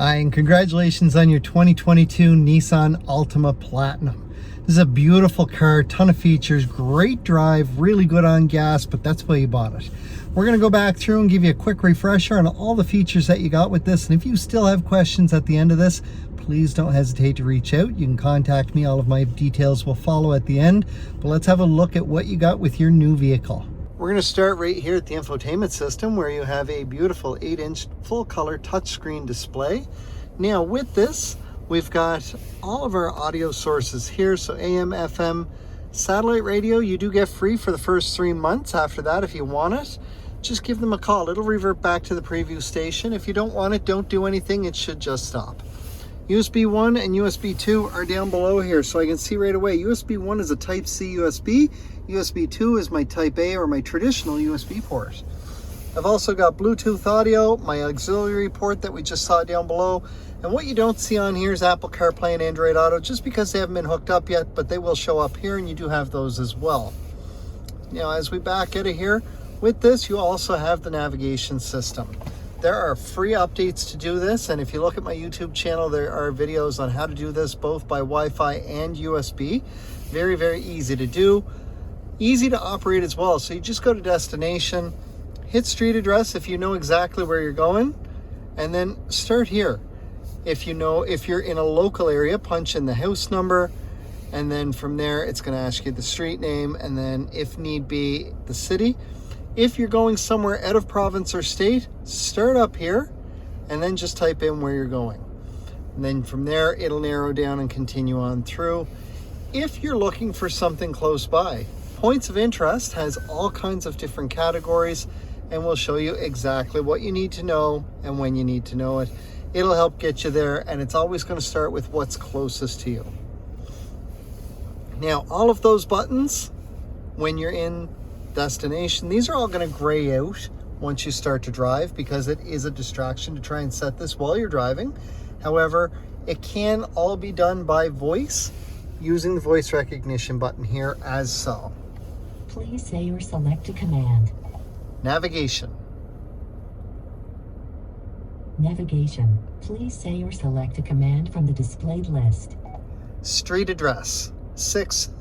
Hi, and congratulations on your 2022 Nissan Altima Platinum. This is a beautiful car, ton of features, great drive, really good on gas, but that's why you bought it. We're going to go back through and give you a quick refresher on all the features that you got with this. And if you still have questions at the end of this, please don't hesitate to reach out. You can contact me. All of my details will follow at the end. But let's have a look at what you got with your new vehicle. We're going to start right here at the infotainment system, where you have a beautiful 8-inch full color touchscreen display. Now with this, we've got all of our audio sources here. So AM, FM, satellite radio, you do get free for the first 3 months. After that, if you want it, just give them a call. It'll revert back to the previous station. If you don't want it, don't do anything. It should just stop. USB 1 and USB 2 are down below here, so I can see right away. USB 1 is a Type-C USB. USB 2 is my Type A or my traditional USB port. I've also got Bluetooth audio, my auxiliary port that we just saw down below. And what you don't see on here is Apple CarPlay and Android Auto, just because they haven't been hooked up yet, but they will show up here, and you do have those as well. Now, as we back out of here, with this, you also have the navigation system. There are free updates to do this, and if you look at my YouTube channel, there are videos on how to do this both by Wi-Fi and USB. Very, very easy to do. Easy to operate as well. So you just go to destination, hit street address if you know exactly where you're going, and then start here. If you're in a local area, punch in the house number, and then from there, it's going to ask you the street name, and then if need be, the city. If you're going somewhere out of province or state, start up here and then just type in where you're going. And then from there, it'll narrow down and continue on through. If you're looking for something close by, Points of Interest has all kinds of different categories, and we'll show you exactly what you need to know and when you need to know it. It'll help get you there, and it's always going to start with what's closest to you. Now, all of those buttons, when you're in destination, these are all going to gray out once you start to drive, because it is a distraction to try and set this while you're driving. However, it can all be done by voice using the voice recognition button here as so. Please say or select a command. Navigation. Navigation. Please say or select a command from the displayed list. Street address, 60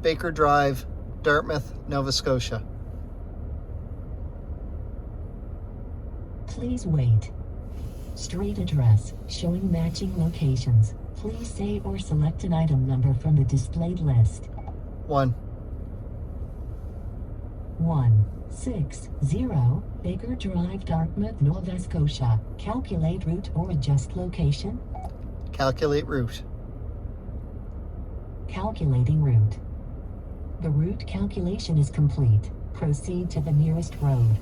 Baker Drive, Dartmouth, Nova Scotia. Please wait. Street address, showing matching locations. Please say or select an item number from the displayed list. 1. 160 Baker Drive, Dartmouth, Nova Scotia. Calculate route or adjust location. Calculate route. Calculating route. The route calculation is complete. Proceed to the nearest road.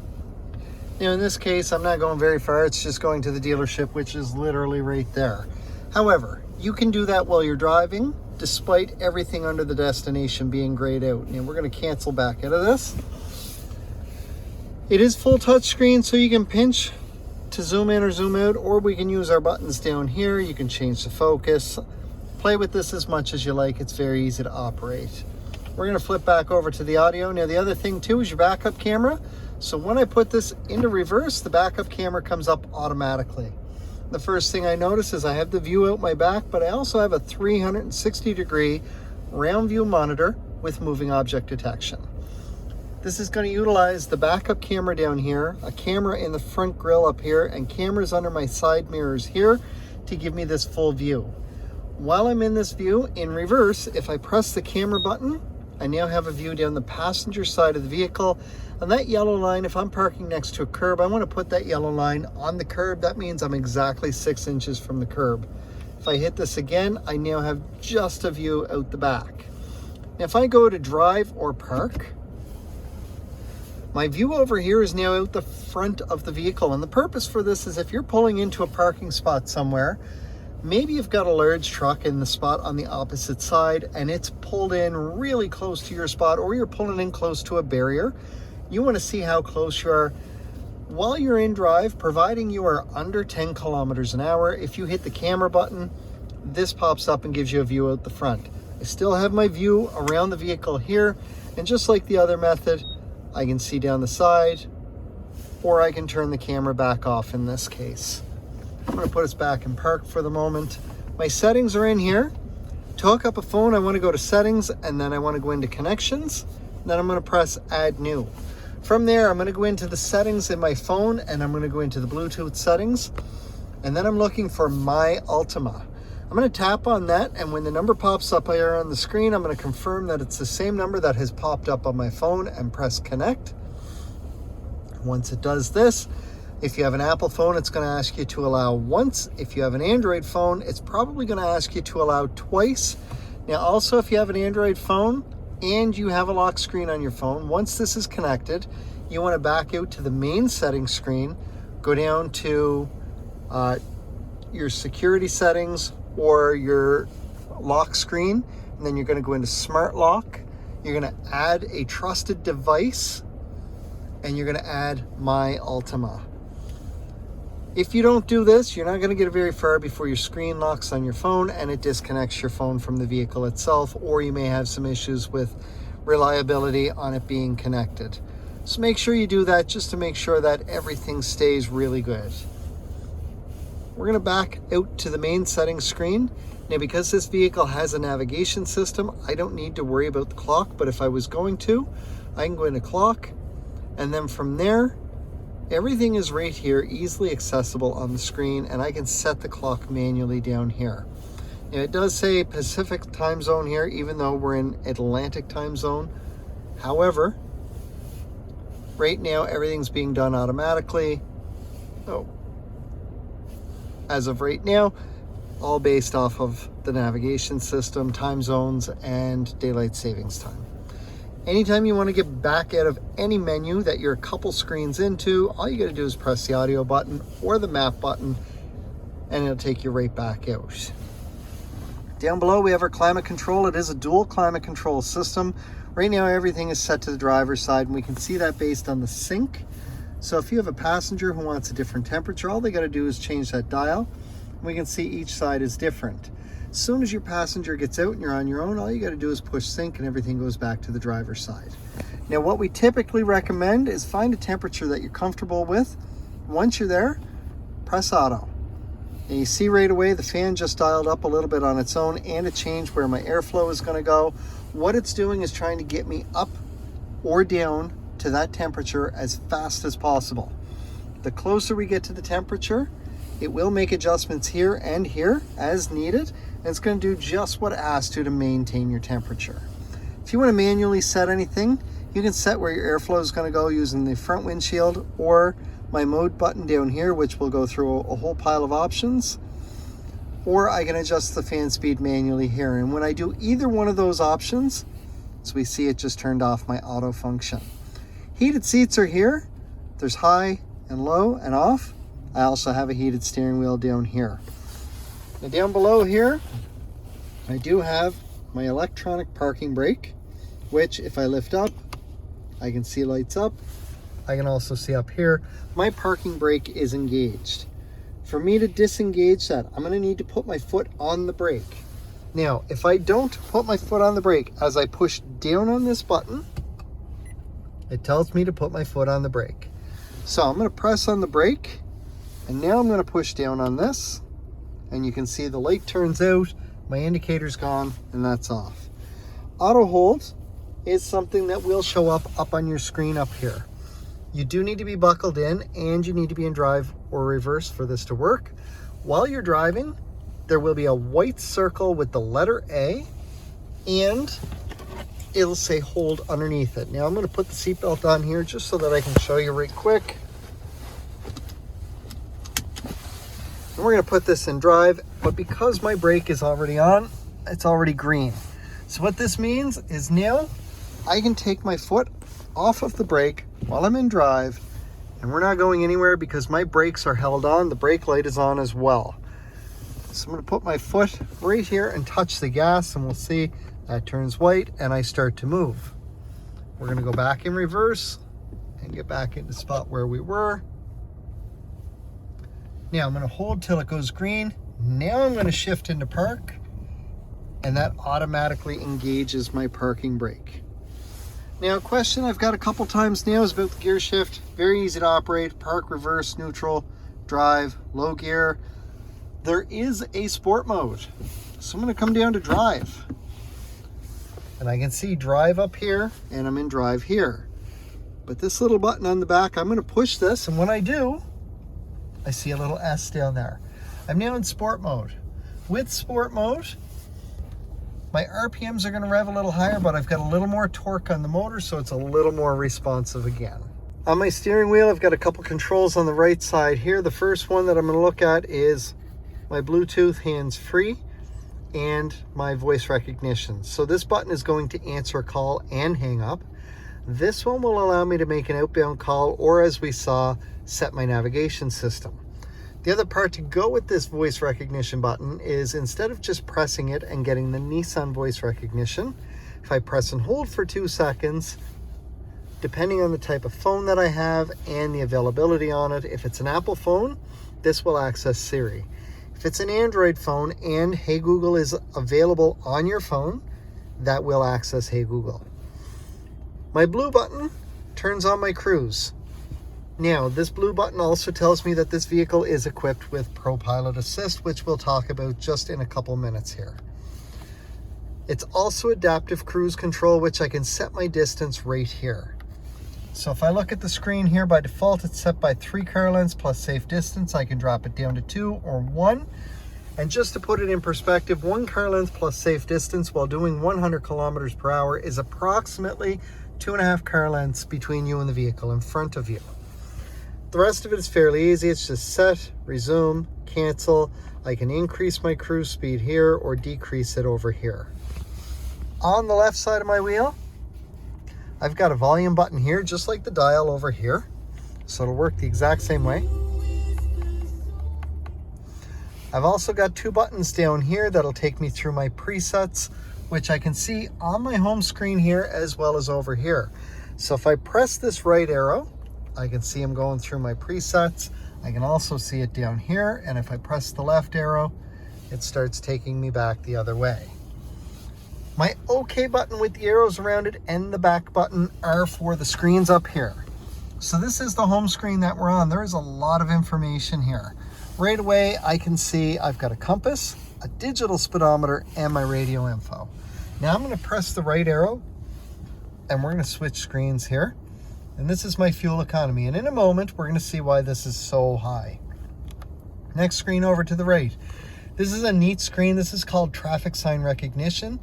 Now in this case, I'm not going very far. It's just going to the dealership, which is literally right there. However, you can do that while you're driving, despite everything under the destination being grayed out. And we're going to cancel back out of this. It is full touchscreen, so you can pinch to zoom in or zoom out, or we can use our buttons down here. You can change the focus. Play with this as much as you like. It's very easy to operate. We're going to flip back over to the audio. Now, the other thing too is your backup camera. So when I put this into reverse, the backup camera comes up automatically. The first thing I notice is I have the view out my back, but I also have a 360-degree round view monitor with moving object detection. This is going to utilize the backup camera down here, a camera in the front grille up here, and cameras under my side mirrors here to give me this full view. While I'm in this view, in reverse, if I press the camera button, I now have a view down the passenger side of the vehicle. And that yellow line, if I'm parking next to a curb, I want to put that yellow line on the curb. That means I'm exactly 6 inches from the curb. If I hit this again, I now have just a view out the back. Now, if I go to drive or park, my view over here is now out the front of the vehicle. And the purpose for this is if you're pulling into a parking spot somewhere, maybe you've got a large truck in the spot on the opposite side and it's pulled in really close to your spot, or you're pulling in close to a barrier. You want to see how close you are while you're in drive, providing you are under 10 kilometers an hour. If you hit the camera button, this pops up and gives you a view out the front. I still have my view around the vehicle here, and just like the other method, I can see down the side, or I can turn the camera back off in this case. I'm going to put us back in park for the moment. My settings are in here. To hook up a phone, I want to go to settings, and then I want to go into connections. Then I'm going to press add new. From there, I'm going to go into the settings in my phone, and I'm going to go into the Bluetooth settings. And then I'm looking for My Altima. I'm going to tap on that, and when the number pops up here on the screen, I'm going to confirm that it's the same number that has popped up on my phone and press connect. Once it does this, if you have an Apple phone, it's going to ask you to allow once. If you have an Android phone, it's probably going to ask you to allow twice. Now also, if you have an Android phone and you have a lock screen on your phone, once this is connected, you want to back out to the main settings screen, go down to your security settings or your lock screen, and then you're going to go into smart lock. You're going to add a trusted device, and you're going to add My Altima. If you don't do this, you're not going to get very far before your screen locks on your phone and it disconnects your phone from the vehicle itself, or you may have some issues with reliability on it being connected. So make sure you do that just to make sure that everything stays really good. We're going to back out to the main settings screen. Now, because this vehicle has a navigation system, I don't need to worry about the clock, but if I was going to, I can go into clock, and then from there, everything is right here, easily accessible on the screen, and I can set the clock manually down here. Now, it does say Pacific time zone here, even though we're in Atlantic time zone. However, right now, everything's being done automatically. As of right now, all based off of the navigation system, time zones, and daylight savings time. Anytime you want to get back out of any menu that you're a couple screens into, all you got to do is press the audio button or the map button, and it'll take you right back out. Down below, we have our climate control. It is a dual climate control system. Right now, everything is set to the driver's side, and we can see that based on the sync. So if you have a passenger who wants a different temperature, all they got to do is change that dial. We can see each side is different. As soon as your passenger gets out and you're on your own, all you got to do is push sync and everything goes back to the driver's side. Now, what we typically recommend is find a temperature that you're comfortable with. Once you're there, press auto. And you see right away the fan just dialed up a little bit on its own, and it changed where my airflow is going to go. What it's doing is trying to get me up or down to that temperature as fast as possible. The closer we get to the temperature, it will make adjustments here and here as needed, and it's going to do just what it asks to maintain your temperature. If you want to manually set anything, you can set where your airflow is going to go using the front windshield or my mode button down here, which will go through a whole pile of options, or I can adjust the fan speed manually here. And when I do either one of those options, so we see it just turned off my auto function. Heated seats are here. There's high and low and off. I also have a heated steering wheel down here. Now down below here, I do have my electronic parking brake, which if I lift up, I can see lights up. I can also see up here, my parking brake is engaged. For me to disengage that, I'm gonna need to put my foot on the brake. Now, if I don't put my foot on the brake, as I push down on this button, it tells me to put my foot on the brake. So I'm going to press on the brake, and now I'm going to push down on this, and you can see the light turns out, my indicator's gone, and that's off. Auto hold is something that will show up on your screen up here. You do need to be buckled in, and you need to be in drive or reverse for this to work. While you're driving, there will be a white circle with the letter A, and it'll say hold underneath it. Now I'm going to put the seatbelt on here just so that I can show you right quick. And we're going to put this in drive, but because my brake is already on, it's already green. So what this means is now I can take my foot off of the brake while I'm in drive, and we're not going anywhere because my brakes are held on. The brake light is on as well. So I'm going to put my foot right here and touch the gas, and we'll see that turns white and I start to move. We're going to go back in reverse and get back in the spot where we were. Now I'm going to hold till it goes green. Now I'm going to shift into park, and that automatically engages my parking brake. Now, a question I've got a couple times now is about the gear shift. Very easy to operate: park, reverse, neutral, drive, low gear. there is a sport mode. So I'm going to come down to drive. And I can see drive up here, and I'm in drive here. But this little button on the back, I'm going to push this, and when I do, I see a little S down there. I'm now in sport mode. With sport mode, my RPMs are going to rev a little higher, but I've got a little more torque on the motor, so it's a little more responsive again. On my steering wheel, I've got a couple controls on the right side here. The first one that I'm going to look at is my Bluetooth hands-free and my voice recognition. So this button is going to answer a call and hang up. This one will allow me to make an outbound call, or as we saw, set my navigation system. The other part to go with this voice recognition button is, instead of just pressing it and getting the Nissan voice recognition, if I press and hold for 2 seconds, depending on the type of phone that I have and the availability on it, if it's an Apple phone, this will access Siri. If it's an Android phone and Hey Google is available on your phone, that will access Hey Google. My blue button turns on my cruise. Now, this blue button also tells me that this vehicle is equipped with ProPilot Assist, which we'll talk about just in a couple minutes here. It's also adaptive cruise control, which I can set my distance right here. So if I look at the screen here, by default, it's set by 3 car lengths plus safe distance. I can drop it down to 2 or 1. And just to put it in perspective, 1 car length plus safe distance while doing 100 kilometers per hour is approximately 2.5 car lengths between you and the vehicle in front of you. The rest of it is fairly easy. It's just set, resume, cancel. I can increase my cruise speed here or decrease it over here. On the left side of my wheel, I've got a volume button here, just like the dial over here. So it'll work the exact same way. I've also got 2 buttons down here that'll take me through my presets, which I can see on my home screen here as well as over here. So if I press this right arrow, I can see I'm going through my presets. I can also see it down here, and if I press the left arrow, it starts taking me back the other way. My OK button with the arrows around it and the back button are for the screens up here. So this is the home screen that we're on. There is a lot of information here. Right away, I can see I've got a compass, a digital speedometer, and my radio info. Now I'm going to press the right arrow, and we're going to switch screens here. And this is my fuel economy. And in a moment, we're going to see why this is so high. Next screen over to the right. This is a neat screen. This is called traffic sign recognition.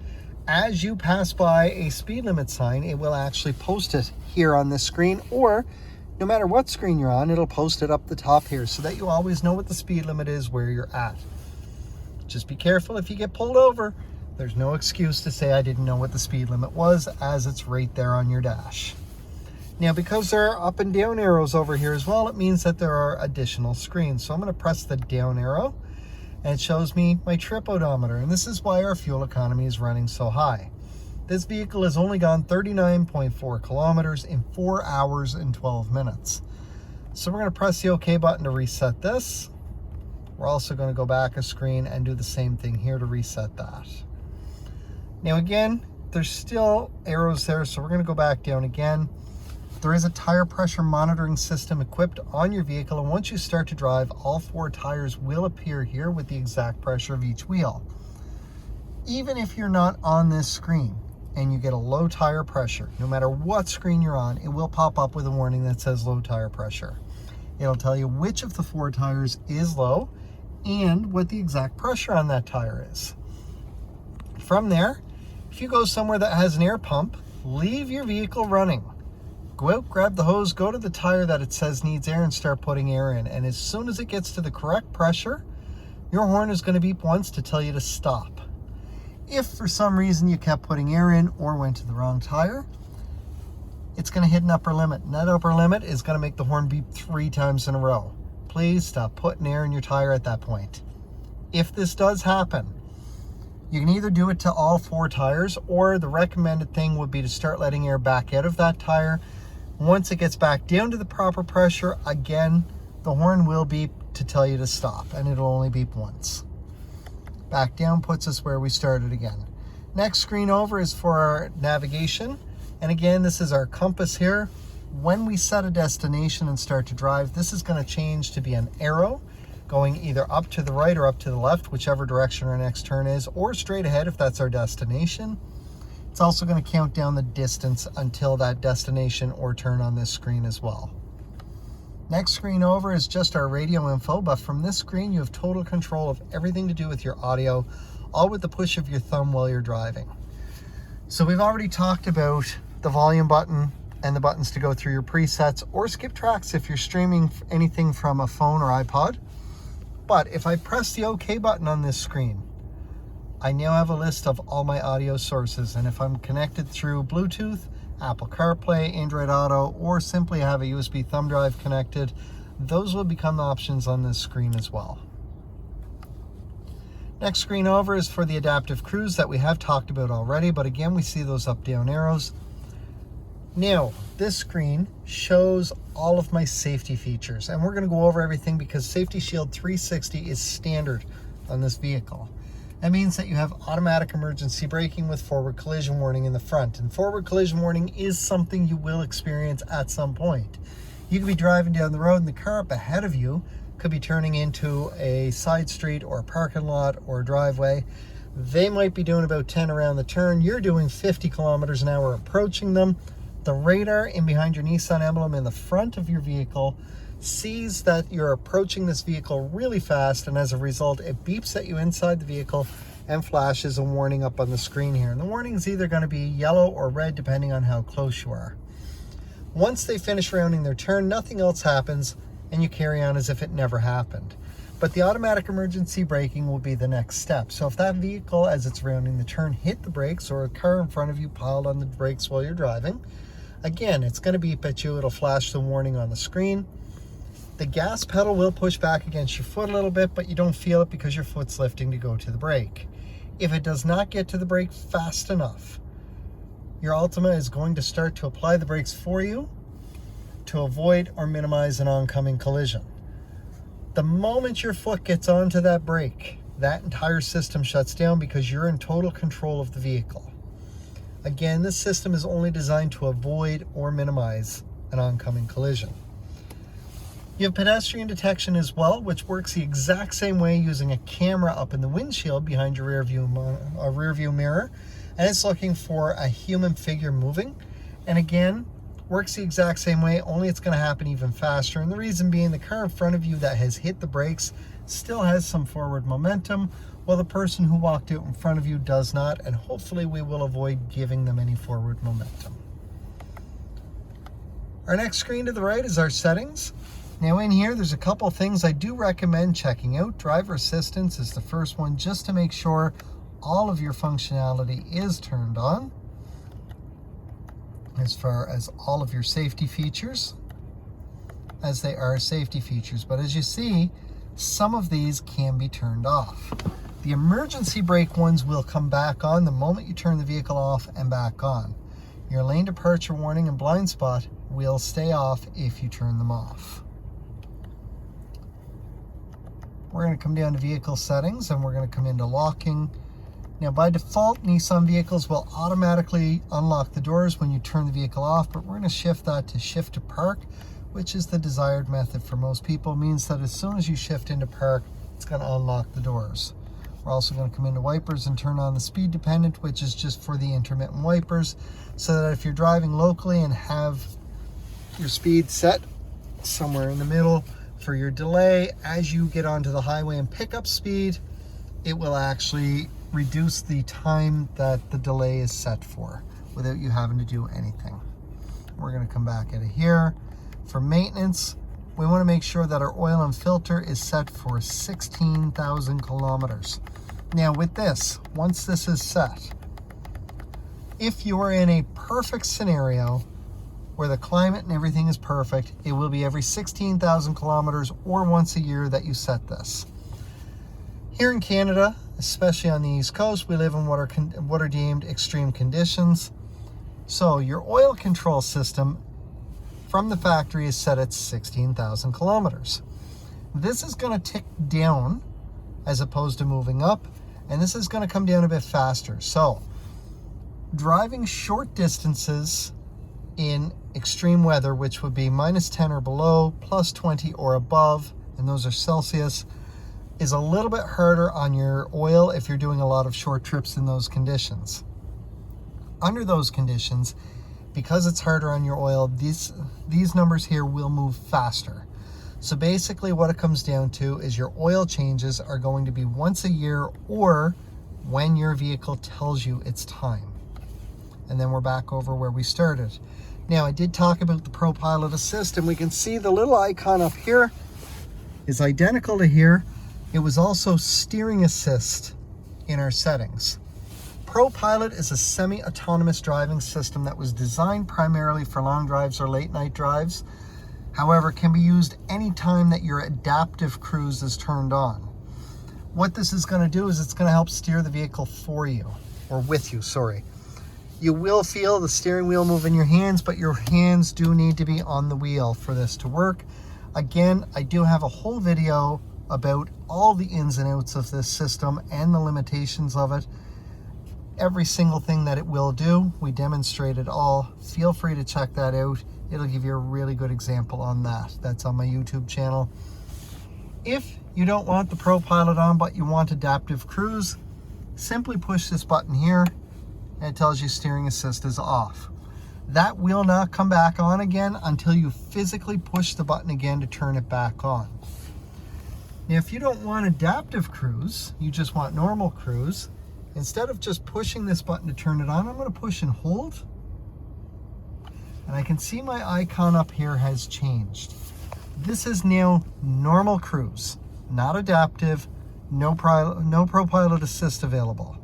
As you pass by a speed limit sign, it will actually post it here on this screen, or no matter what screen you're on, it'll post it up the top here so that you always know what the speed limit is where you're at. Just be careful if you get pulled over. There's no excuse to say I didn't know what the speed limit was, as it's right there on your dash. Now, because there are up and down arrows over here as well, it means that there are additional screens. So I'm going to press the down arrow, and it shows me my trip odometer. And this is why our fuel economy is running so high. This vehicle has only gone 39.4 kilometers in 4 hours and 12 minutes. So we're going to press the OK button to reset this. We're also going to go back a screen and do the same thing here to reset that. Now again, there's still arrows there, so we're going to go back down again. There is a tire pressure monitoring system equipped on your vehicle, and once you start to drive, all 4 tires will appear here with the exact pressure of each wheel. Even if you're not on this screen and you get a low tire pressure, no matter what screen you're on, it will pop up with a warning that says low tire pressure. It'll tell you which of the 4 tires is low and what the exact pressure on that tire is. From there, if you go somewhere that has an air pump, leave your vehicle running. Go out, grab the hose, go to the tire that it says needs air and start putting air in. And as soon as it gets to the correct pressure, your horn is going to beep once to tell you to stop. If for some reason you kept putting air in or went to the wrong tire, it's going to hit an upper limit. And that upper limit is going to make the horn beep 3 times in a row. Please stop putting air in your tire at that point. If this does happen, you can either do it to all 4 tires, or the recommended thing would be to start letting air back out of that tire. Once it gets back down to the proper pressure, again, the horn will beep to tell you to stop, and it'll only beep once. Back down puts us where we started again. Next screen over is for our navigation. And again, this is our compass here. When we set a destination and start to drive, this is going to change to be an arrow. going either up to the right or up to the left, whichever direction our next turn is, or straight ahead if that's our destination. It's also going to count down the distance until that destination or turn on this screen as well. Next screen over is just our radio info, but from this screen you have total control of everything to do with your audio, all with the push of your thumb while you're driving. So we've already talked about the volume button and the buttons to go through your presets or skip tracks if you're streaming anything from a phone or iPod. But if I press the OK button on this screen, I now have a list of all my audio sources, and if I'm connected through Bluetooth, Apple CarPlay, Android Auto, or simply have a USB thumb drive connected, those will become options on this screen as well. Next screen over is for the adaptive cruise that we have talked about already, but again, we see those up-down arrows. Now, this screen shows all of my safety features, and we're going to go over everything because Safety Shield 360 is standard on this vehicle. That means that you have automatic emergency braking with forward collision warning in the front, and forward collision warning is something you will experience at some point. You could be driving down the road and the car up ahead of you could be turning into a side street or a parking lot or a driveway. They might be doing about 10 around the turn. You're doing 50 kilometers an hour approaching them. The radar in behind your Nissan emblem in the front of your vehicle sees that you're approaching this vehicle really fast, and as a result it beeps at you inside the vehicle and flashes a warning up on the screen here. And the warning is either going to be yellow or red depending on how close you are. Once they finish rounding their turn, nothing else happens and you carry on as if it never happened. But the automatic emergency braking will be the next step. So if that vehicle, as it's rounding the turn, hit the brakes, or a car in front of you piled on the brakes while you're driving, again, it's going to beep at you. It'll flash the warning on the screen. The gas pedal will push back against your foot a little bit, but you don't feel it because your foot's lifting to go to the brake. If it does not get to the brake fast enough, your Altima is going to start to apply the brakes for you to avoid or minimize an oncoming collision. The moment your foot gets onto that brake, that entire system shuts down because you're in total control of the vehicle. Again, this system is only designed to avoid or minimize an oncoming collision. You have pedestrian detection as well, which works the exact same way using a camera up in the windshield behind your rear view mirror, and it's looking for a human figure moving. And again, works the exact same way, only it's going to happen even faster. And the reason being, the car in front of you that has hit the brakes still has some forward momentum, while the person who walked out in front of you does not, and hopefully we will avoid giving them any forward momentum. Our next screen to the right is our settings. Now in here, there's a couple things I do recommend checking out. Driver assistance is the first one, just to make sure all of your functionality is turned on, as far as all of your safety features, as they are safety features. But as you see, some of these can be turned off. The emergency brake ones will come back on the moment you turn the vehicle off and back on. Your lane departure warning and blind spot will stay off if you turn them off. We're going to come down to vehicle settings and we're going to come into locking. Now by default, Nissan vehicles will automatically unlock the doors when you turn the vehicle off, but we're going to shift that to shift to park, which is the desired method for most people. It means that as soon as you shift into park, it's going to unlock the doors. We're also going to come into wipers and turn on the speed dependent, which is just for the intermittent wipers, so that if you're driving locally and have your speed set somewhere in the middle for your delay, as you get onto the highway and pick up speed, it will actually reduce the time that the delay is set for without you having to do anything. We're going to come back out of here. For maintenance, we want to make sure that our oil and filter is set for 16,000 kilometers. Now with this, once this is set, if you are in a perfect scenario where the climate and everything is perfect, it will be every 16,000 kilometers or once a year that you set this. Here in Canada, especially on the East Coast, we live in what are deemed extreme conditions. So your oil control system from the factory is set at 16,000 kilometers. This is going to tick down as opposed to moving up, and this is going to come down a bit faster. So driving short distances in extreme weather, which would be -10 or below, +20 or above, and those are Celsius, is a little bit harder on your oil if you're doing a lot of short trips in those conditions. Under those conditions, because it's harder on your oil, these numbers here will move faster. So basically what it comes down to is your oil changes are going to be once a year or when your vehicle tells you it's time. And then we're back over where we started. Now, I did talk about the ProPilot Assist, and we can see the little icon up here is identical to here. It was also steering assist in our settings. ProPilot is a semi-autonomous driving system that was designed primarily for long drives or late night drives. However, it can be used anytime that your adaptive cruise is turned on. What this is going to do is it's going to help steer the vehicle for you, or with you, sorry. You will feel the steering wheel move in your hands, but your hands do need to be on the wheel for this to work. Again, I do have a whole video about all the ins and outs of this system and the limitations of it. Every single thing that it will do, we demonstrate it all. Feel free to check that out. It'll give you a really good example on that. That's on my YouTube channel. If you don't want the ProPilot on, but you want adaptive cruise, simply push this button here and it tells you steering assist is off. That will not come back on again until you physically push the button again to turn it back on. Now, if you don't want adaptive cruise, you just want normal cruise, instead of just pushing this button to turn it on, I'm going to push and hold. And I can see my icon up here has changed. This is now normal cruise, not adaptive, no ProPilot Assist available.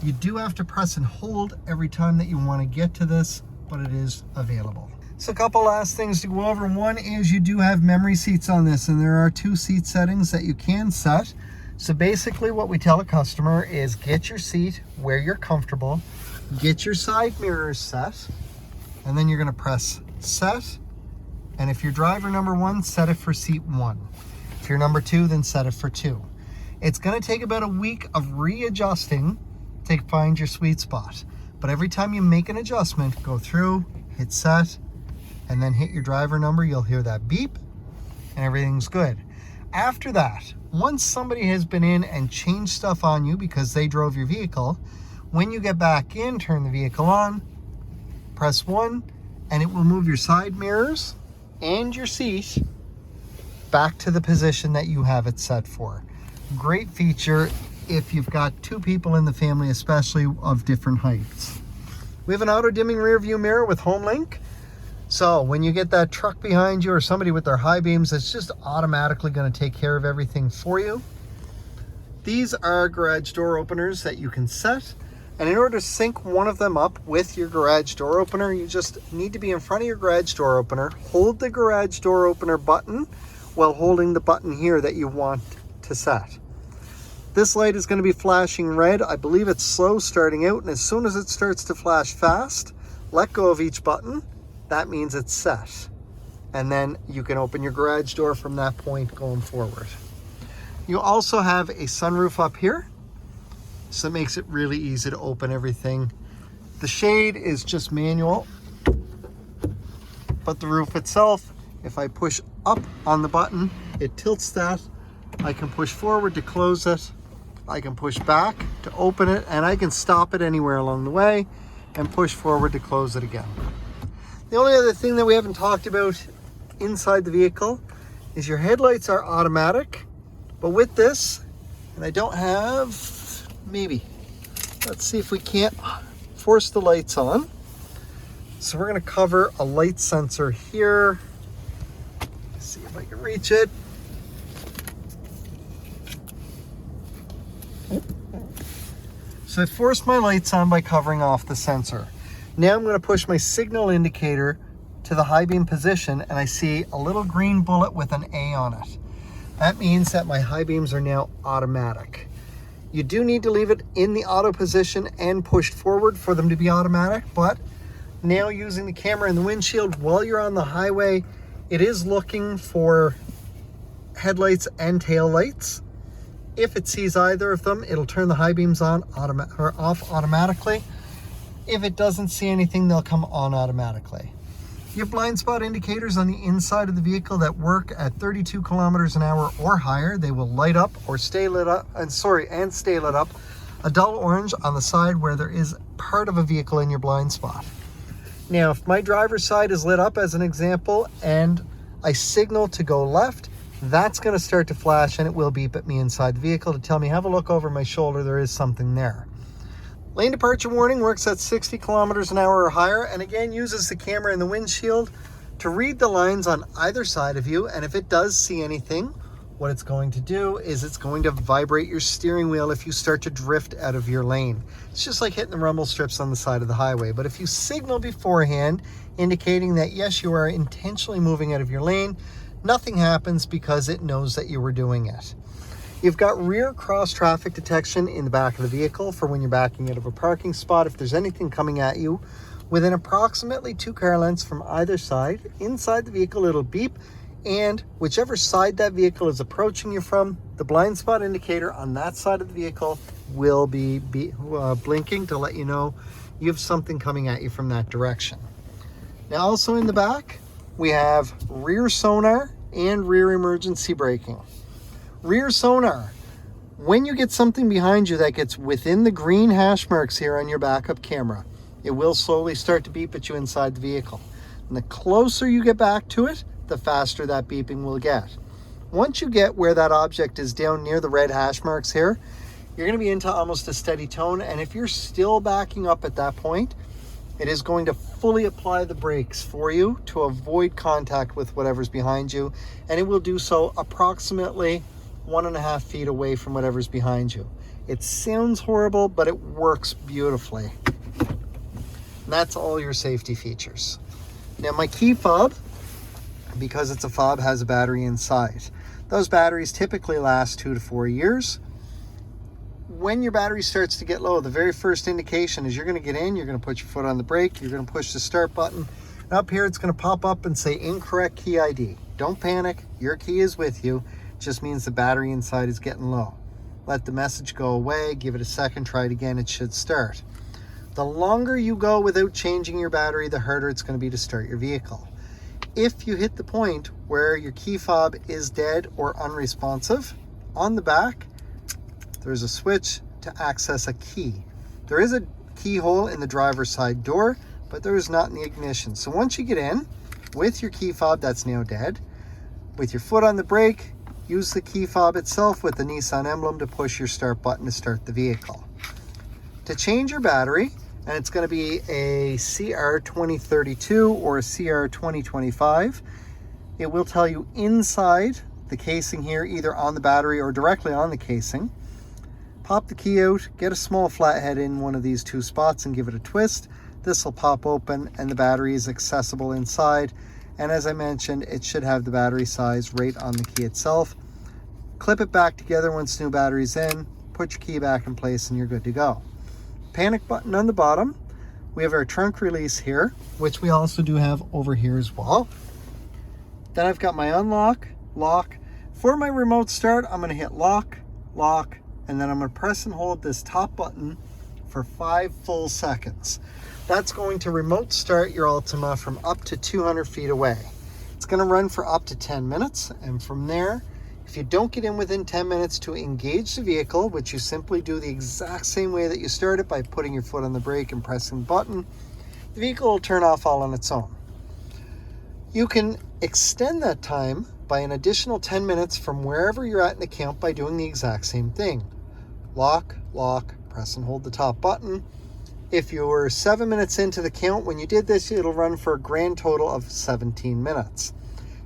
You do have to press and hold every time that you want to get to this, but it is available. So a couple last things to go over. One is you do have memory seats on this, and there are 2 seat settings that you can set. So basically what we tell a customer is get your seat where you're comfortable, get your side mirrors set, and then you're going to press set. And if you're driver number 1, set it for seat 1. If you're number 2, then set it for 2. It's going to take about a week of readjusting to find your sweet spot. But every time you make an adjustment, go through, hit set, and then hit your driver number. You'll hear that beep, and everything's good. After that, once somebody has been in and changed stuff on you because they drove your vehicle, when you get back in, turn the vehicle on, press 1, and it will move your side mirrors and your seat back to the position that you have it set for. Great feature if you've got 2 people in the family, especially of different heights. We have an auto dimming rear view mirror with HomeLink. So when you get that truck behind you or somebody with their high beams, it's just automatically going to take care of everything for you. These are garage door openers that you can set. And in order to sync one of them up with your garage door opener, you just need to be in front of your garage door opener, hold the garage door opener button while holding the button here that you want to set. This light is going to be flashing red. I believe it's slow starting out, and as soon as it starts to flash fast, let go of each button. That means it's set. And then you can open your garage door from that point going forward. You also have a sunroof up here, so it makes it really easy to open everything. The shade is just manual, but the roof itself, if I push up on the button, it tilts that. I can push forward to close it. I can push back to open it, and I can stop it anywhere along the way and push forward to close it again. The only other thing that we haven't talked about inside the vehicle is your headlights are automatic, but with this, and I don't have, maybe, let's see if we can't force the lights on. So we're going to cover a light sensor here. Let's see if I can reach it. So I forced my lights on by covering off the sensor. Now I'm going to push my signal indicator to the high beam position, and I see a little green bullet with an A on it. That means that my high beams are now automatic. You do need to leave it in the auto position and pushed forward for them to be automatic, but now using the camera in the windshield while you're on the highway, it is looking for headlights and tail lights. If it sees either of them, it'll turn the high beams on off automatically. If it doesn't see anything, they'll come on automatically. You have blind spot indicators on the inside of the vehicle that work at 32 kilometers an hour or higher. They will light up or stay lit up, and stay lit up. A dull orange on the side where there is part of a vehicle in your blind spot. Now, if my driver's side is lit up as an example and I signal to go left, that's going to start to flash and it will beep at me inside the vehicle to tell me, have a look over my shoulder, there is something there. Lane departure warning works at 60 kilometers an hour or higher, and again uses the camera in the windshield to read the lines on either side of you, and if it does see anything, what it's going to do is it's going to vibrate your steering wheel if you start to drift out of your lane. It's just like hitting the rumble strips on the side of the highway, but if you signal beforehand indicating that yes, you are intentionally moving out of your lane, nothing happens because it knows that you were doing it. You've got rear cross traffic detection in the back of the vehicle for when you're backing out of a parking spot. If there's anything coming at you within approximately 2 car lengths from either side, inside the vehicle it'll beep, and whichever side that vehicle is approaching you from, the blind spot indicator on that side of the vehicle will be blinking to let you know you have something coming at you from that direction. Now also in the back, we have rear sonar and rear emergency braking. Rear sonar, when you get something behind you that gets within the green hash marks here on your backup camera, it will slowly start to beep at you inside the vehicle. And the closer you get back to it, the faster that beeping will get. Once you get where that object is down near the red hash marks here, you're going to be into almost a steady tone, and if you're still backing up at that point, it is going to fully apply the brakes for you to avoid contact with whatever's behind you, and it will do so approximately 1.5 feet away from whatever's behind you. It sounds horrible, but it works beautifully. And that's all your safety features. Now my key fob, because it's a fob, has a battery inside. Those batteries typically last 2 to 4 years. When your battery starts to get low, the very first indication is you're going to get in, you're going to put your foot on the brake, you're going to push the start button, and up here it's going to pop up and say incorrect key ID. Don't panic, your key is with you. Just means the battery inside is getting low. Let the message go away, give it a second, try it again, it should start. The longer you go without changing your battery, the harder it's going to be to start your vehicle. If you hit the point where your key fob is dead or unresponsive, on the back there's a switch to access a key. There is a keyhole in the driver's side door, but there is not in the ignition. So once you get in with your key fob that's now dead, with your foot on the brake, use the key fob itself with the Nissan emblem to push your start button to start the vehicle. To change your battery, and it's going to be a CR2032 or a CR2025, it will tell you inside the casing here, either on the battery or directly on the casing. Pop the key out, get a small flathead in one of these 2 spots and give it a twist. This will pop open and the battery is accessible inside. And as I mentioned, it should have the battery size right on the key itself. Clip it back together once new battery's in, put your key back in place and you're good to go. Panic button on the bottom. We have our trunk release here, which we also do have over here as well. Then I've got my unlock, lock. For my remote start, I'm going to hit lock, lock, and then I'm going to press and hold this top button for 5 full seconds. That's going to remote start your Altima from up to 200 feet away. It's going to run for up to 10 minutes, and from there, if you don't get in within 10 minutes to engage the vehicle, which you simply do the exact same way that you start it by putting your foot on the brake and pressing the button, the vehicle will turn off all on its own. You can extend that time by an additional 10 minutes from wherever you're at in the count by doing the exact same thing. Lock, lock, press and hold the top button. If you were 7 minutes into the count when you did this, it'll run for a grand total of 17 minutes.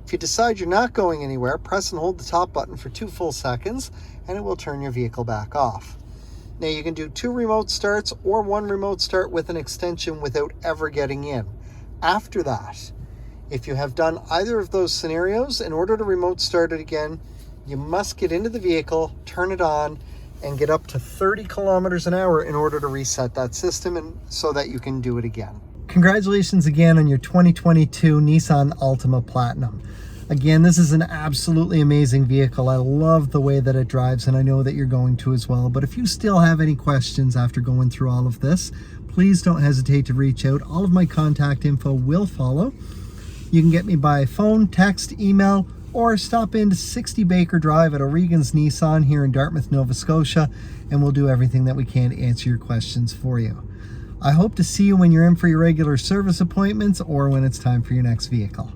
If you decide you're not going anywhere, press and hold the top button for 2 full seconds and it will turn your vehicle back off. Now you can do 2 remote starts or 1 remote start with an extension without ever getting in. After that, if you have done either of those scenarios, in order to remote start it again, you must get into the vehicle, turn it on, and get up to 30 kilometers an hour in order to reset that system and so that you can do it again. Congratulations again on your 2022 Nissan Altima Platinum. Again, this is an absolutely amazing vehicle. I love the way that it drives, and I know that you're going to as well. But if you still have any questions after going through all of this, please don't hesitate to reach out. All of my contact info will follow. You can get me by phone, text, email, or stop into 60 Baker Drive at O'Regan's Nissan here in Dartmouth, Nova Scotia, and we'll do everything that we can to answer your questions for you. I hope to see you when you're in for your regular service appointments or when it's time for your next vehicle.